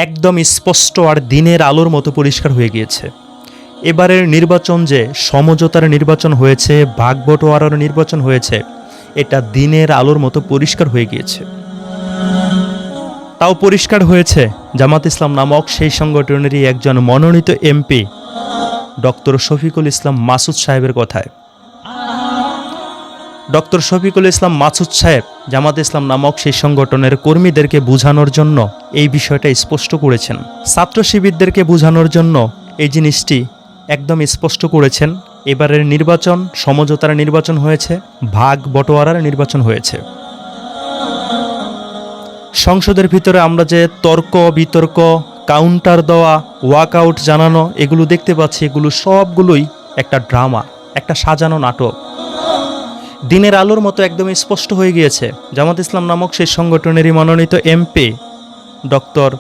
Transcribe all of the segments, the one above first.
একদম স্পষ্ট আর দিনের আলোর মতো পরিষ্কার হয়ে গিয়েছে। এবারের নির্বাচন যে সমঝোতার নির্বাচন হয়েছে, ভাগ বটোয়ারার নির্বাচন হয়েছে, এটা দিনের আলোর মতো পরিষ্কার হয়ে গিয়েছে। তাও পরিষ্কার হয়েছে জামাত ইসলাম নামক সেই সংগঠনেরই একজন মনোনীত এমপি ডক্টর শফিকুল ইসলাম মাসুদ সাহেবের কথায়। ডক্টর শফিকুল ইসলাম মাসুদ সাহেব জামাত ইসলাম নামক সেই সংগঠনের কর্মীদেরকে বোঝানোর জন্য এই বিষয়টা স্পষ্ট করেছেন। ছাত্র শিবিরদেরকে বোঝানোর জন্য এই জিনিসটি একদম স্পষ্ট করেছেন। এবারের নির্বাচন সমঝোতার নির্বাচন হয়েছে, ভাগ বটোয়ারার নির্বাচন হয়েছে। সংসদের ভিতরে আমরা যে তর্ক বিতর্ক, কাউন্টার দেওয়া, ওয়াকআউট জানানো এগুলো দেখতে পাচ্ছি, এগুলো সবগুলোই একটা ড্রামা, একটা সাজানো নাটক। দিনের আলোর মতো একদম স্পষ্ট হয়ে গিয়েছে। জামাত ইসলাম নামক সেই সংগঠনেরই মনোনীত এমপি ডক্টর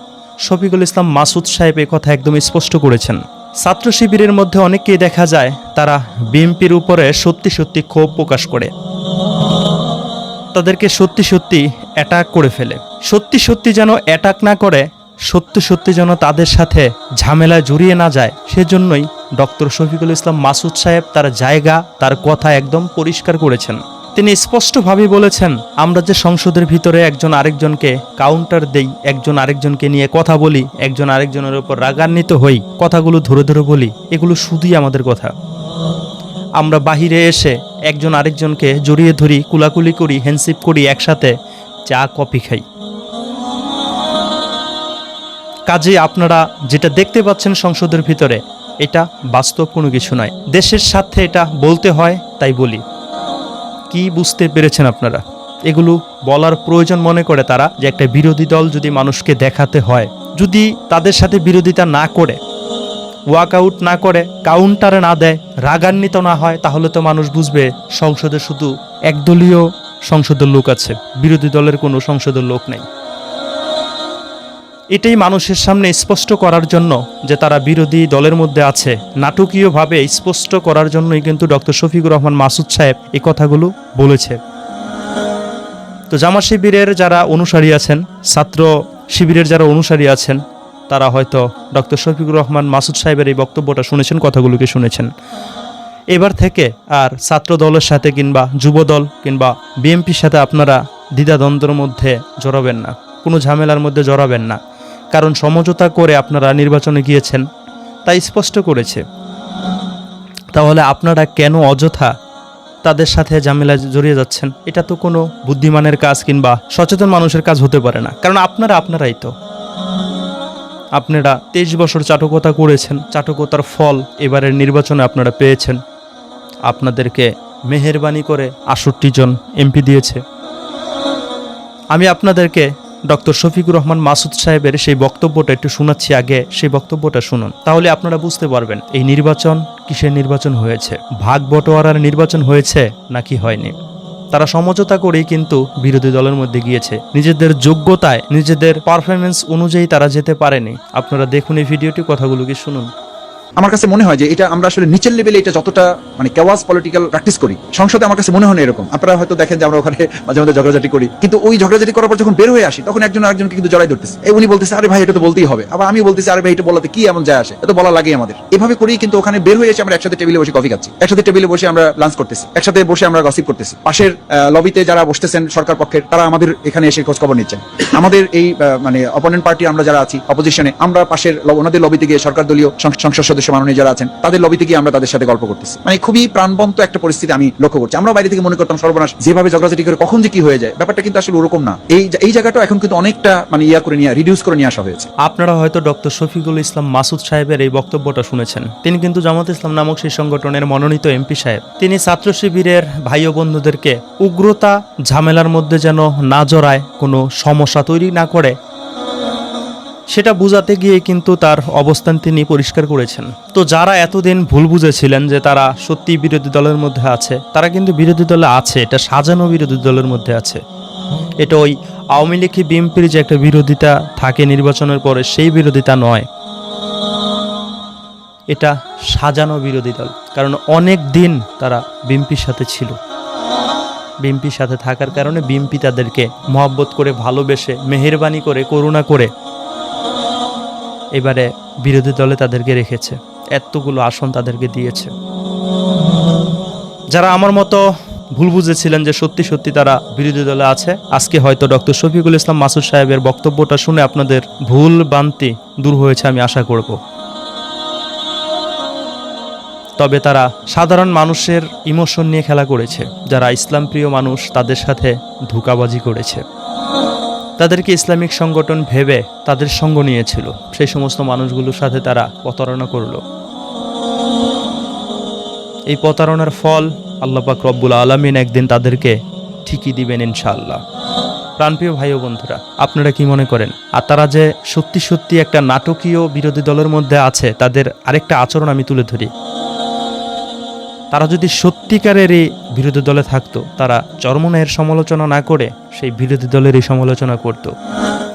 শফিকুল ইসলাম মাসুদ সাহেব এই কথা একদম স্পষ্ট করেছেন। ছাত্র শিবিরের মধ্যে অনেককেই দেখা যায় তারা বিএনপির উপরে সত্যি সত্যি ক্ষোভ প্রকাশ করে, তাদেরকে সত্যি সত্যি অ্যাটাক করে ফেলে। সত্যি সত্যি যেন অ্যাটাক না করে, সত্যি সত্যি যেন তাদের সাথে ঝামেলায় জড়িয়ে না যায়, সেজন্যই ডক্টর শফিকুল ইসলাম মাসুদ সাহেব তার জায়গা, তার কথা একদম পরিষ্কার করেছেন। তিনি স্পষ্টভাবে বলেছেন, আমরা যে সংসদের ভিতরে একজন আরেকজনকে কাউন্টার দেই, একজন আরেকজনকে নিয়ে কথা বলি, একজন আরেকজনের উপর রাগান্বিত হই, কথাগুলো ধরে ধরে বলি, এগুলো শুধুই আমাদের কথা। আমরা বাহিরে এসে একজন আরেকজনকে জড়িয়ে ধরি, কুলাকুলি করি, হ্যান্ডশিপ করি, একসাথে চা কফি খাই। কাজে আপনারা যেটা দেখতে পাচ্ছেন সংসদের ভিতরে, এটা বাস্তব কোনো কিছু নয়। দেশের স্বার্থে এটা বলতে হয়, তাই বলি। কি বুঝতে পেরেছেন আপনারা? এগুলো বলার প্রয়োজন মনে করে তারা যে একটা বিরোধী দল যদি মানুষকে দেখাতে হয়, যদি তাদের সাথে বিরোধিতা না করে, ওয়াকআউট না করে, কাউন্টারে না দেয়, রাগান্বিত না হয়, তাহলে তো মানুষ বুঝবে সংসদে শুধু একদলীয় সংসদের লোক আছে, বিরোধী দলের কোনো সংসদের লোক নেই। এটাই মানুষের সামনে স্পষ্ট করার জন্য যে তারা বিরোধী দলের মধ্যে আছে, নাটকীয়ভাবে স্পষ্ট করার জন্যই কিন্তু ডক্টর শফিকুর রহমান মাসুদ সাহেব এই কথাগুলো বলেছে। তো জামাত শিবিরের যারা অনুসারী আছেন, ছাত্র শিবিরের যারা অনুসারী আছেন, তারা হয়তো ডক্টর শফিকুর রহমান মাসুদ সাহেবের এই বক্তব্যটা শুনেছেন, কথাগুলোকে শুনেছেন। এবার থেকে আর ছাত্র দলের সাথে কিংবা যুবদল কিংবা বিএনপির সাথে আপনারা দ্বিধাদ্বন্দ্বের মধ্যে জড়াবেন না, কোনো ঝামেলার মধ্যে জড়াবেন না। কারণ সমঝোতা করে আপনারা নির্বাচনে গিয়েছেন, তাই স্পষ্ট করেছে। তাহলে আপনারা কেন অযথা তাদের সাথে ঝামেলায় জড়িয়ে যাচ্ছেন? এটা তো কোনো বুদ্ধিমানের কাজ কিংবা সচেতন মানুষের কাজ হতে পারে না। কারণ আপনারাই তো, আপনারা 23 বছর চাটকতা করেছেন, চাটকতার ফল এবারের নির্বাচনে আপনারা পেয়েছেন। আপনাদেরকে মেহেরবানি করে 68 জন এমপি দিয়েছে। আমি আপনাদেরকে ডক্টর শফিকুর রহমান মাসুদ সাহেবের সেই বক্তব্যটা একটু শোনাচ্ছি, আগে সেই বক্তব্যটা শুনুন, তাহলে আপনারা বুঝতে পারবেন এই নির্বাচন কিসের নির্বাচন হয়েছে, ভাগ বটোয়ারার নির্বাচন হয়েছে নাকি হয়নি। তারা সমঝোতা করেই কিন্তু বিরোধী দলের মধ্যে গিয়েছে, নিজেদের যোগ্যতায়, নিজেদের পারফরমেন্স অনুযায়ী তারা যেতে পারেনি। আপনারা দেখুন এই ভিডিওটি, কথাগুলো কি শুনুন। আমার কাছে মনে হয় যে এটা আমরা আসলে নিচের লেভেলে এটা যতটা মানে কেওয়াস পলিটিক্যাল প্র্যাকটিস করি, সংসদে আমার কাছে মনে হয় না এরকম। আপনারা হয়তো দেখেন যে আমরা ওখানে মাঝে মাঝে ঝগড়াঝাটি করি, কিন্তু ওই ঝগড়াঝাটি করার পর যখন বের হয়ে আসি, তখন একজন আরেকজনকে কিন্তু জড়াই ধরতেছে। উনি বলতেছে, আরে ভাই এটা তো বলতেই হবে, আবার আমি বলতেছি, আরে ভাই এটা বলাতে কি এমন যায় আসে, এটা বলা লাগে আমাদের। এভাবে করেই কিন্তু ওখানে বের হয়ে এসে আমরা একসাথে টেবিলে বসে কফি খাচ্ছি, একসাথে টেবিলে বসে আমরা লাঞ্চ করতেছি, একসাথে বসে আমরা গসিপ করতেছি। পাশের লবিতে যারা বসতেছেন সরকার পক্ষের, তারা আমাদের এখানে এসে খোঁজ খবর নিচ্ছেন। আমাদের এই মানে অপোনেন্ট পার্টি আমরা যারা আছি অপোজিশনে, আমরা পাশের ওনাদের লবিতে গিয়ে সরকার দলীয় সংসদ সদস্য মাননীয় যারা আছেন তাদের লবিতে গিয়ে আমরা তাদের সাথে গল্প করতেছি। মানে খুবই প্রাণবন্ত একটা পরিস্থিতি আমি লক্ষ্য করছি। আমরা বাইরে থেকে মনে করতাম সর্বনাশ, যেভাবে ঝগড়াঝাটি করে কখন যে কি হয়ে যায়, ব্যাপারটা কিন্তু আসলে ওরকম না। এই জায়গাটা এখন কিন্তু অনেকটা মানে রিডিউস করে নিয়ে আসা হয়েছে। আপনারা হয়তো ডক্টর শফিকুল ইসলাম মাসুদ সাহেবের এই বক্তব্যটা শুনেছেন। তিনি কিন্তু জামাত ইসলাম নামক সেই সংগঠনের মনোনীত এমপি সাহেব। তিনি ছাত্র শিবিরের ভাই ও বন্ধুদেরকে উগ্রতা ঝামেলার মধ্যে যেন না জড়ায়, কোনো সমস্যা তৈরি না করে, সেটা বুঝাতে গিয়ে কিন্তু তার অবস্থান তিনি পরিষ্কার করেছেন। তো যারা এতদিন ভুল বুঝেছিলেন যে তারা সত্যি বিরোধী দলের মধ্যে আছে, তারা কিন্তু বিরোধী দলে আছে, এটা সাজানো বিরোধী দলের মধ্যে আছে। এটা ওই আওয়ামী লীগ বিএনপির যে একটা বিরোধিতা থাকে নির্বাচনের পরে, সেই বিরোধিতা নয়, এটা সাজানো বিরোধী দল। কারণ অনেক দিন তারা বিএনপির সাথে ছিল, বিএনপির সাথে থাকার কারণে বিএনপি তাদেরকে মহব্বত করে, ভালোবেসে, মেহেরবানি করে, করুণা করে এবারে বিরোধী দলে তাদেরকে রেখেছে, এতগুলো আসন তাদেরকে দিয়েছে। যারা আমার মতো ভুল বুঝেছিলেন যে সত্যি সত্যি তারা বিরোধী দলে আছে, আজকে হয়তো ডক্টর শফিকুল ইসলাম মাসুদ সাহেবের বক্তব্যটা শুনে আপনাদের ভুল ভ্রান্তি দূর হয়েছে আমি আশা করব। তবে তারা সাধারণ মানুষের ইমোশন নিয়ে খেলা করেছে, যারা ইসলাম প্রিয় মানুষ তাদের সাথে ধোঁকাবাজি করেছে, তাদেরকে ইসলামিক সংগঠন ভেবে তাদের সঙ্গ নিয়েছিল, সেই সমস্ত মানুষগুলোর সাথে তারা প্রতারণা করলো। এই প্রতারণার ফল আল্লাহ পাক রব্বুল আলামিন একদিন তাদেরকে ঠিকই দিবেন ইনশাআল্লাহ। প্রাণপ্রিয় ভাই ও বন্ধুরা, আপনারা কি মনে করেন? আর তারা যে সত্যি সত্যি একটা নাটকীয় বিরোধী দলের মধ্যে আছে, তাদের আরেকটা আচরণ আমি তুলে ধরি। তারা যদি সত্যিকারের এই বিরোধী দলে থাকতো, তারা চরমনাইয়ের সমালোচনা না করে সেই বিরোধী দলেরই সমালোচনা করত।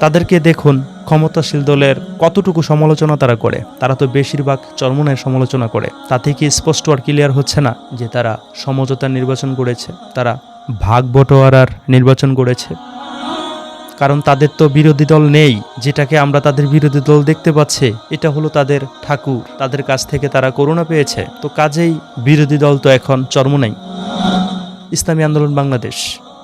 তাদেরকে দেখুন ক্ষমতাশীল দলের কতটুকু সমালোচনা তারা করে, তারা তো বেশিরভাগ চরমনাইয়ের সমালোচনা করে। তাতে কি স্পষ্ট আর ক্লিয়ার হচ্ছে না যে তারা সমঝোতার নির্বাচন করেছে, তারা ভাগ বটোয়ারার নির্বাচন করেছে? কারণ তাদের তো বিরোধী দল নেই, যেটাকে আমরা তাদের বিরোধী দল দেখতে পাচ্ছি এটা হলো তাদের ঠাকুর, তাদের কাছ থেকে তারা করুণা পেয়েছে। তো কাজেই বিরোধী দল তো এখন চরমনাই ইসলামী আন্দোলন বাংলাদেশ,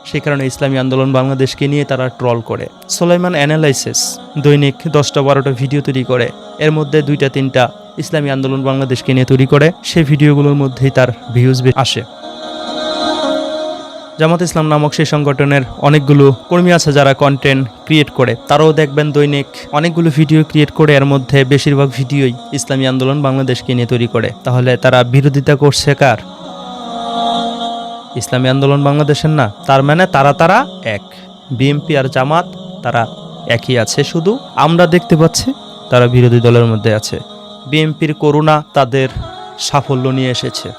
সেই কারণে ইসলামী আন্দোলন বাংলাদেশকে নিয়ে তারা ট্রল করে। সোলাইমান অ্যানালাইসিস দৈনিক 10-12টা ভিডিও তৈরি করে, এর মধ্যে 2-3টা ইসলামী আন্দোলন বাংলাদেশকে নিয়ে তৈরি করে, সেই ভিডিওগুলোর মধ্যেই তার ভিউজ আসে। জামাত ইসলাম নামক সেই সংগঠনের অনেকগুলো কর্মী আছে যারা কন্টেন্ট ক্রিয়েট করে, তারাও দেখবেন দৈনিক অনেকগুলো ভিডিও ক্রিয়েট করে, এর মধ্যে বেশিরভাগ ভিডিওই ইসলামী আন্দোলন বাংলাদেশকে নিয়ে তৈরি করে। তাহলে তারা বিরোধিতা করছে কার? ইসলামী আন্দোলন বাংলাদেশের না। তার মানে তারা এক, বিএনপি আর জামাত তারা একই আছে, শুধু আমরা দেখতে পাচ্ছি তারা বিরোধী দলের মধ্যে আছে। বিএনপির করুণা তাদের সাফল্য নিয়ে এসেছে।